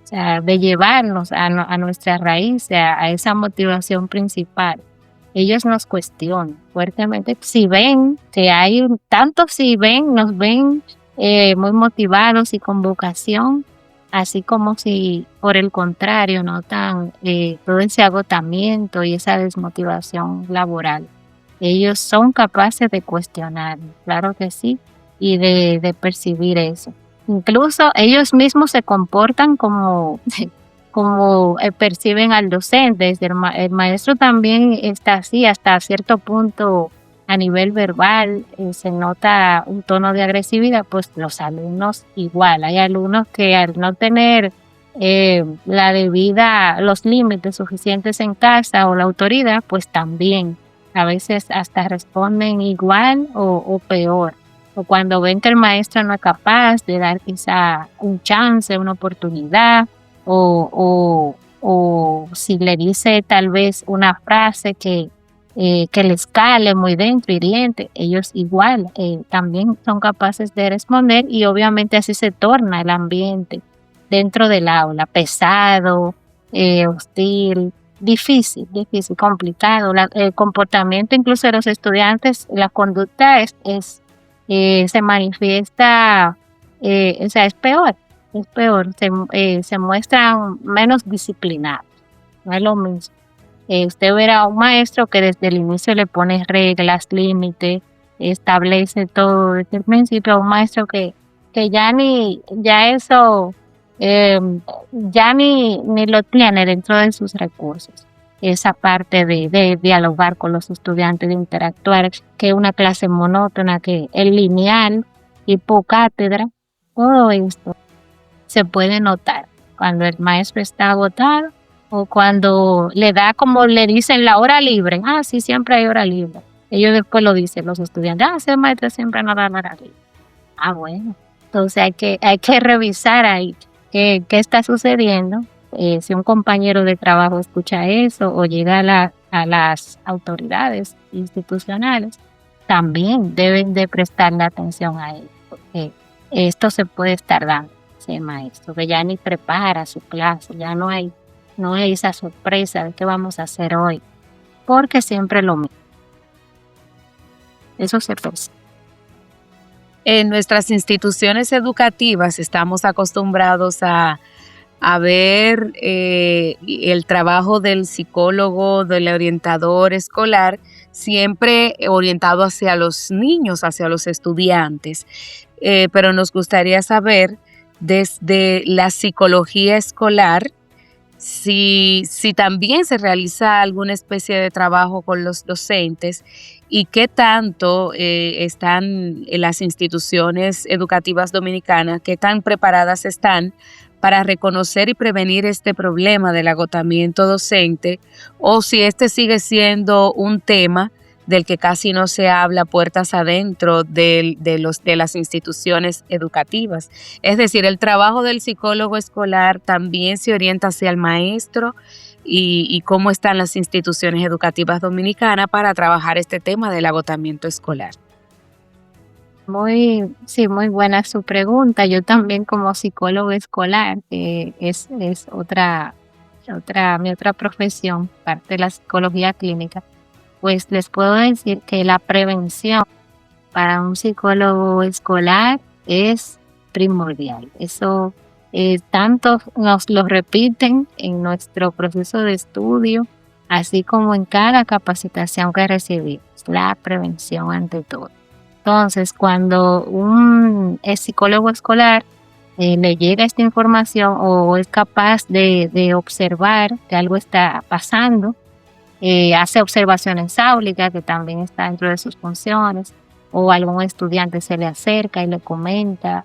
O sea, de llevarnos a nuestra raíz, a esa motivación principal. Ellos nos cuestionan fuertemente. Si ven que hay nos ven muy motivados y con vocación, así como si por el contrario notan todo ese agotamiento y esa desmotivación laboral. Ellos son capaces de cuestionar, claro que sí, y de percibir eso. Incluso ellos mismos se comportan como perciben al docente. El maestro también está así hasta cierto punto a nivel verbal, se nota un tono de agresividad, pues los alumnos igual. Hay alumnos que al no tener los límites suficientes en casa o la autoridad, pues también a veces hasta responden igual o peor. O cuando ven que el maestro no es capaz de dar quizá un chance, una oportunidad, o o si le dice tal vez una frase que les cale muy dentro, hiriente, ellos igual también son capaces de responder y obviamente así se torna el ambiente dentro del aula, pesado, hostil, difícil, complicado. El comportamiento incluso de los estudiantes, la conducta se manifiesta, o sea, es peor, se muestran menos disciplinados, no es lo mismo. Usted verá a un maestro que desde el inicio le pone reglas, límites, establece todo desde el principio, a un maestro que ya eso ya ni lo tiene dentro de sus recursos. Esa parte de dialogar con los estudiantes, de interactuar, que es una clase monótona, que es lineal, hipocátedra, todo esto se puede notar cuando el maestro está agotado o cuando le da, como le dicen, la hora libre. Sí, siempre hay hora libre. Ellos después lo dicen, los estudiantes, ese maestro siempre no da hora libre. Bueno, entonces hay que revisar ahí qué está sucediendo. Si un compañero de trabajo escucha eso o llega a las autoridades institucionales, también deben de prestarle atención a él, porque esto se puede estar dando, ese maestro, que ya ni prepara su clase, ya no hay esa sorpresa de qué vamos a hacer hoy, porque siempre lo mismo. Eso se percibe. En nuestras instituciones educativas estamos acostumbrados a ver el trabajo del psicólogo, del orientador escolar, siempre orientado hacia los niños, hacia los estudiantes. Pero nos gustaría saber, desde la psicología escolar, si también se realiza alguna especie de trabajo con los docentes y qué tanto están las instituciones educativas dominicanas, qué tan preparadas están para reconocer y prevenir este problema del agotamiento docente, o si este sigue siendo un tema del que casi no se habla puertas adentro de las instituciones educativas. Es decir, el trabajo del psicólogo escolar también se orienta hacia el maestro y cómo están las instituciones educativas dominicanas para trabajar este tema del agotamiento escolar. Muy buena su pregunta. Yo también como psicólogo escolar, es mi otra profesión, parte de la psicología clínica, pues les puedo decir que la prevención para un psicólogo escolar es primordial. Eso tanto nos lo repiten en nuestro proceso de estudio, así como en cada capacitación que recibimos. La prevención ante todo. Entonces, cuando un psicólogo escolar le llega esta información o es capaz de observar que algo está pasando, hace observaciones áulicas, que también está dentro de sus funciones, o algún estudiante se le acerca y le comenta,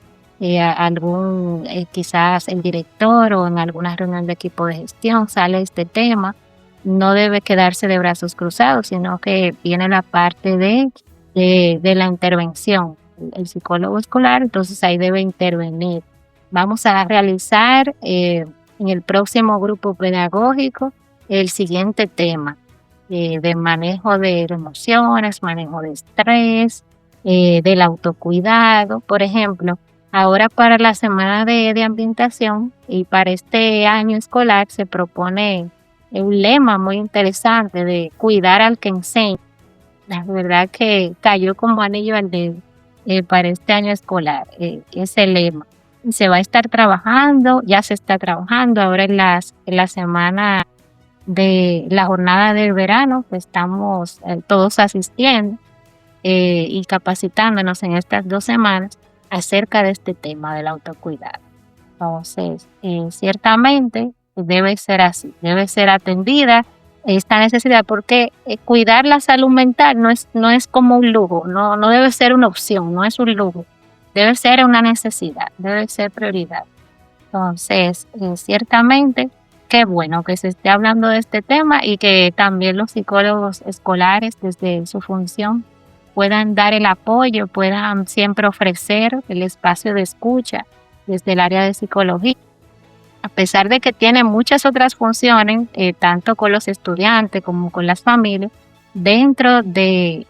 quizás el director o en alguna reunión de equipo de gestión sale este tema, no debe quedarse de brazos cruzados, sino que viene la parte de la intervención, el psicólogo escolar, entonces ahí debe intervenir. Vamos a realizar en el próximo grupo pedagógico el siguiente tema de manejo de emociones, manejo de estrés, del autocuidado. Por ejemplo, ahora para la semana de ambientación y para este año escolar se propone un lema muy interesante de cuidar al que enseña. La verdad que cayó como anillo al dedo para este año escolar, ese lema. Se va a estar trabajando, ya se está trabajando ahora en la semana de la jornada del verano, pues estamos todos asistiendo y capacitándonos en estas 2 semanas acerca de este tema del autocuidado. Entonces, ciertamente debe ser así, debe ser atendida esta necesidad, porque cuidar la salud mental no es como un lujo, no debe ser una opción, no es un lujo, debe ser una necesidad, debe ser prioridad. Entonces, ciertamente, qué bueno que se esté hablando de este tema y que también los psicólogos escolares desde su función puedan dar el apoyo, puedan siempre ofrecer el espacio de escucha desde el área de psicología a pesar de que tiene muchas otras funciones, tanto con los estudiantes como con las familias, dentro de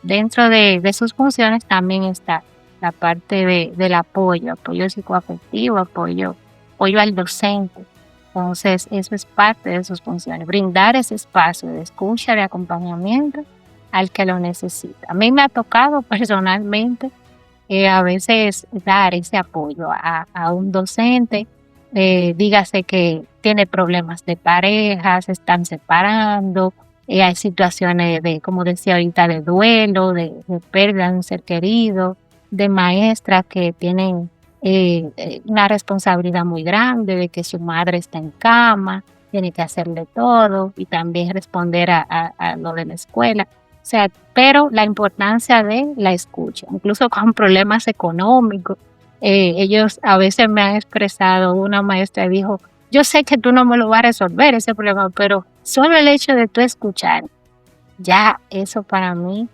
sus funciones también está la parte del apoyo psicoafectivo, apoyo al docente. Entonces, eso es parte de sus funciones, brindar ese espacio de escucha, de acompañamiento al que lo necesita. A mí me ha tocado personalmente a veces dar ese apoyo a un docente, dígase que tiene problemas de pareja, se están separando, hay situaciones de, como decía ahorita, de duelo, de pérdida de un ser querido, de maestras que tienen una responsabilidad muy grande de que su madre está en cama, tiene que hacerle todo y también responder a lo de la escuela. O sea, pero la importancia de la escucha, incluso con problemas económicos. Ellos a veces me han expresado, una maestra dijo, yo sé que tú no me lo vas a resolver ese problema, pero solo el hecho de tú escuchar, ya eso para mí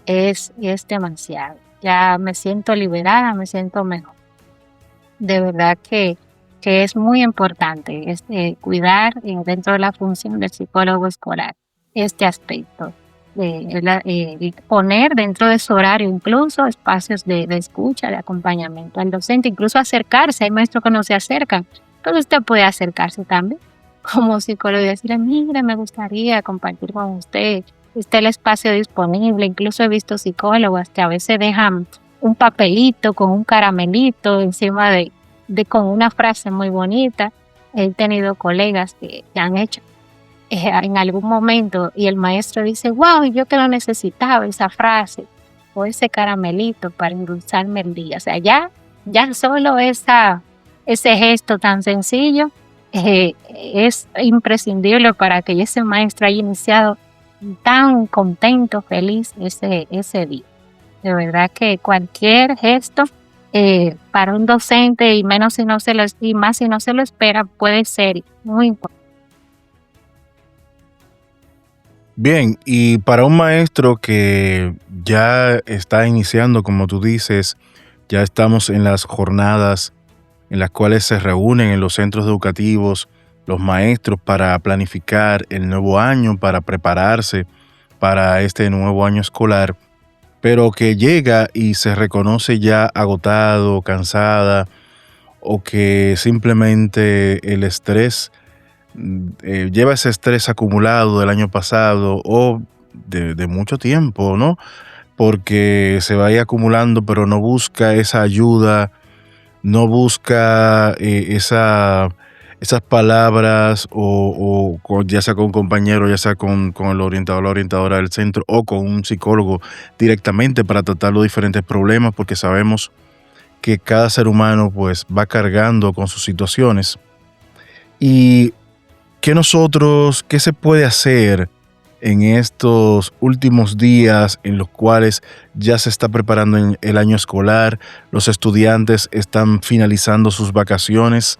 es demasiado. Ya me siento liberada, me siento mejor. De verdad que es muy importante cuidar dentro de la función del psicólogo escolar este aspecto. Poner dentro de su horario incluso espacios de escucha, de acompañamiento al docente, incluso acercarse. Hay maestros que no se acercan, pero usted puede acercarse también como psicólogo y decirle, mira, me gustaría compartir con usted, está el espacio disponible. Incluso he visto psicólogos que a veces dejan un papelito con un caramelito encima con una frase muy bonita. He tenido colegas que han hecho en algún momento y el maestro dice, wow, yo que lo necesitaba, esa frase o ese caramelito para endulzarme el día. O sea, ya solo ese gesto tan sencillo es imprescindible para que ese maestro haya iniciado tan contento, feliz ese día. De verdad que cualquier gesto para un docente y más si no se lo espera, puede ser muy importante. Bien, y para un maestro que ya está iniciando, como tú dices, ya estamos en las jornadas en las cuales se reúnen en los centros educativos los maestros para planificar el nuevo año, para prepararse para este nuevo año escolar, pero que llega y se reconoce ya agotado, cansada, o que simplemente el estrés lleva ese estrés acumulado del año pasado o de mucho tiempo, ¿no? Porque se va a ir acumulando, pero no busca esa ayuda, no busca esas palabras ya sea con un compañero, ya sea con el orientador o la orientadora del centro o con un psicólogo directamente para tratar los diferentes problemas, porque sabemos que cada ser humano pues va cargando con sus situaciones. Y ¿qué se puede hacer en estos últimos días en los cuales ya se está preparando el año escolar, los estudiantes están finalizando sus vacaciones?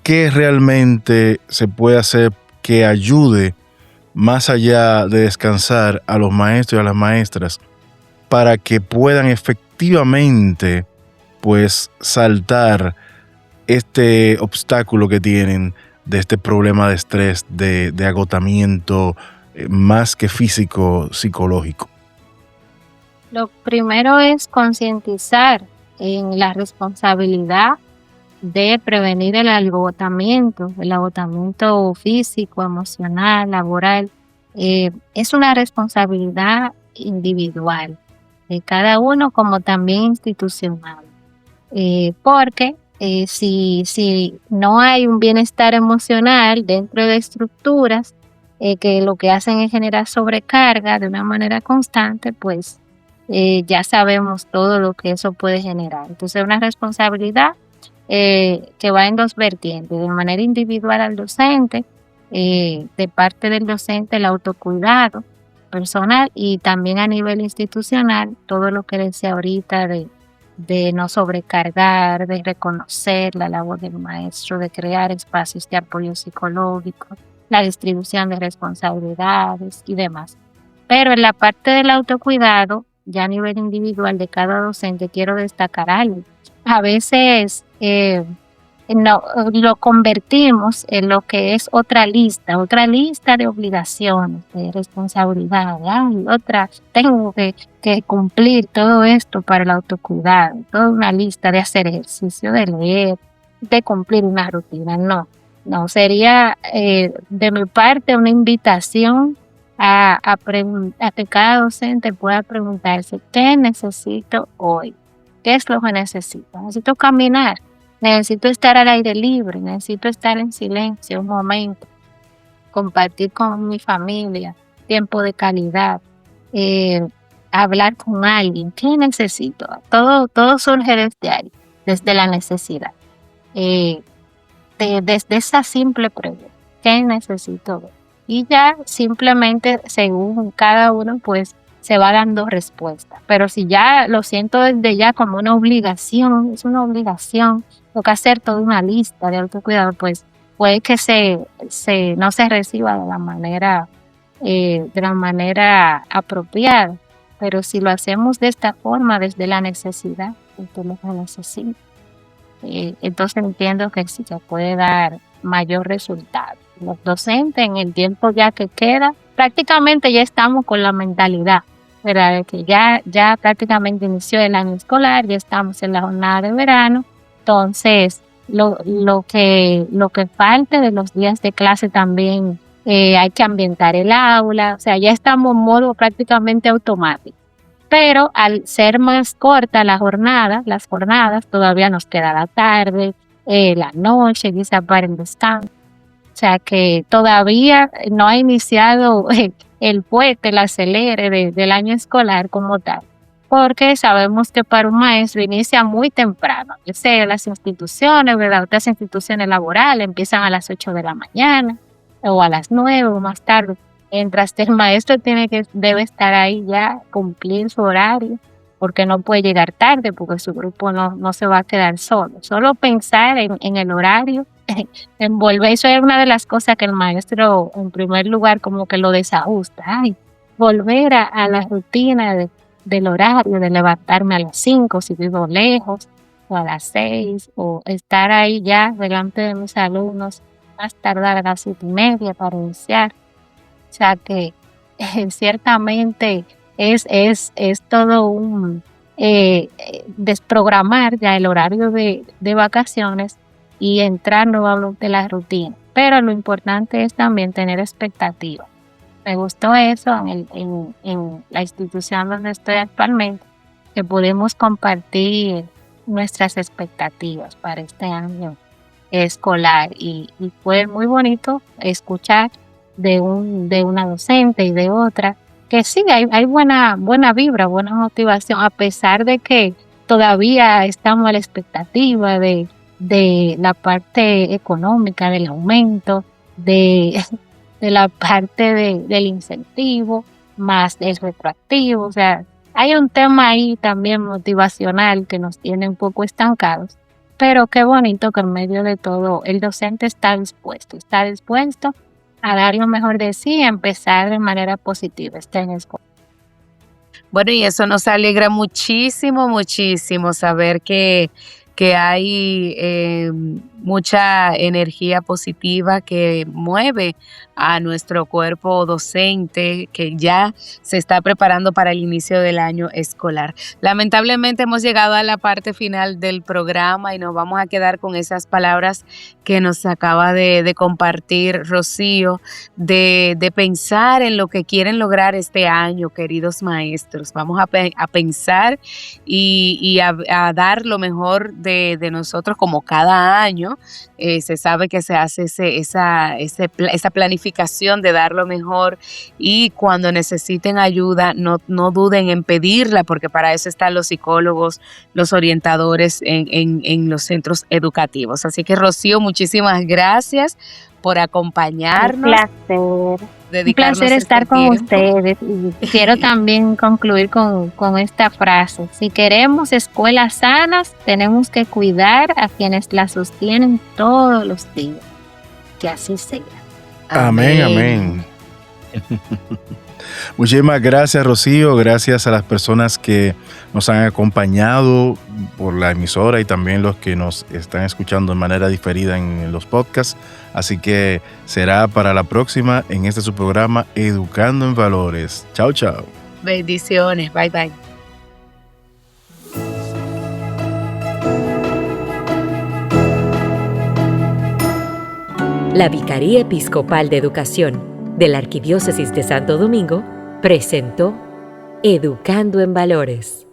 ¿Qué realmente se puede hacer que ayude, más allá de descansar, a los maestros y a las maestras para que puedan efectivamente pues saltar este obstáculo que tienen de este problema de estrés, de agotamiento, más que físico, psicológico? Lo primero es concientizar en la responsabilidad de prevenir el agotamiento físico, emocional, laboral. Es una responsabilidad individual de cada uno como también institucional, porque si no hay un bienestar emocional dentro de estructuras que lo que hacen es generar sobrecarga de una manera constante, pues ya sabemos todo lo que eso puede generar. Entonces es una responsabilidad que va en dos vertientes, de manera individual al docente, de parte del docente el autocuidado personal y también a nivel institucional, todo lo que decía ahorita de no sobrecargar, de reconocer la labor del maestro, de crear espacios de apoyo psicológico, la distribución de responsabilidades y demás. Pero en la parte del autocuidado, ya a nivel individual de cada docente, quiero destacar algo. A veces no, lo convertimos en lo que es otra lista de obligaciones, de responsabilidades. Ay, otra, tengo que cumplir todo esto para el autocuidado, toda una lista de hacer ejercicio, de leer, de cumplir una rutina. No, sería de mi parte una invitación a que cada docente pueda preguntarse, ¿qué necesito hoy? ¿Qué es lo que necesito? Necesito caminar. Necesito estar al aire libre, necesito estar en silencio un momento, compartir con mi familia, tiempo de calidad, hablar con alguien. ¿Qué necesito? Todo surge desde ahí, desde la necesidad. Desde esa simple pregunta, ¿qué necesito? Y ya simplemente según cada uno pues se va dando respuesta. Pero si ya lo siento desde ya como una obligación, es una obligación, tengo que hacer toda una lista de autocuidado, pues puede que no se reciba de la manera apropiada. Pero si lo hacemos de esta forma, desde la necesidad, desde lo que necesito, entonces entiendo que sí se puede dar mayor resultado. Los docentes en el tiempo ya que queda, prácticamente ya estamos con la mentalidad, ¿verdad? Que ya prácticamente inició el año escolar, ya estamos en la jornada de verano, entonces lo que falte de los días de clase también hay que ambientar el aula, o sea, ya estamos en modo prácticamente automático. Pero al ser más corta las jornadas, todavía nos queda la tarde, la noche, quizá para el descanso. O sea que todavía no ha iniciado el puente, el acelere del año escolar como tal. Porque sabemos que para un maestro inicia muy temprano. Yo sé, las instituciones, ¿verdad? Otras instituciones laborales empiezan a las 8 de la mañana o a las 9 o más tarde. Mientras el maestro debe estar ahí ya, cumplir su horario, porque no puede llegar tarde, porque su grupo no se va a quedar solo. Solo pensar en el horario, en volver, eso es una de las cosas que el maestro, en primer lugar, como que lo desajusta. Ay, volver a la rutina del horario, de levantarme a las 5 si vivo lejos, o a las 6, o estar ahí ya delante de mis alumnos, más tardar a las 7:30 para iniciar. O sea que ciertamente es todo un desprogramar ya el horario de vacaciones y entrar nuevamente en la rutina. Pero lo importante es también tener expectativas. Me gustó eso en la institución donde estoy actualmente, que pudimos compartir nuestras expectativas para este año escolar y fue muy bonito escuchar de una docente y de otra, que sí, hay buena vibra, buena motivación, a pesar de que todavía estamos a la expectativa de la parte económica, del aumento, de la parte del incentivo, más del retroactivo. O sea, hay un tema ahí también motivacional que nos tiene un poco estancados, pero qué bonito que en medio de todo el docente está dispuesto a dar lo mejor de sí y empezar de manera positiva este año escolar. Bueno, y eso nos alegra muchísimo, muchísimo saber que hay mucha energía positiva que mueve a nuestro cuerpo docente que ya se está preparando para el inicio del año escolar. Lamentablemente hemos llegado a la parte final del programa y nos vamos a quedar con esas palabras que nos acaba de compartir Rocío, de pensar en lo que quieren lograr este año, queridos maestros. Vamos a pensar y a dar lo mejor de nosotros como cada año. Se sabe que se hace esa planificación de dar lo mejor y cuando necesiten ayuda no duden en pedirla, porque para eso están los psicólogos, los orientadores en los centros educativos. Así que Rocío, muchísimas gracias por acompañarnos. Un placer estar con ustedes. Y quiero también concluir con esta frase. Si queremos escuelas sanas, tenemos que cuidar a quienes las sostienen todos los días. Que así sea. Amén, amén. Muchísimas gracias, Rocío. Gracias a las personas que nos han acompañado por la emisora y también los que nos están escuchando de manera diferida en los podcasts. Así que será para la próxima en este su programa Educando en Valores. Chao, chao. Bendiciones. Bye, bye. La Vicaría Episcopal de Educación de la Arquidiócesis de Santo Domingo presentó Educando en Valores.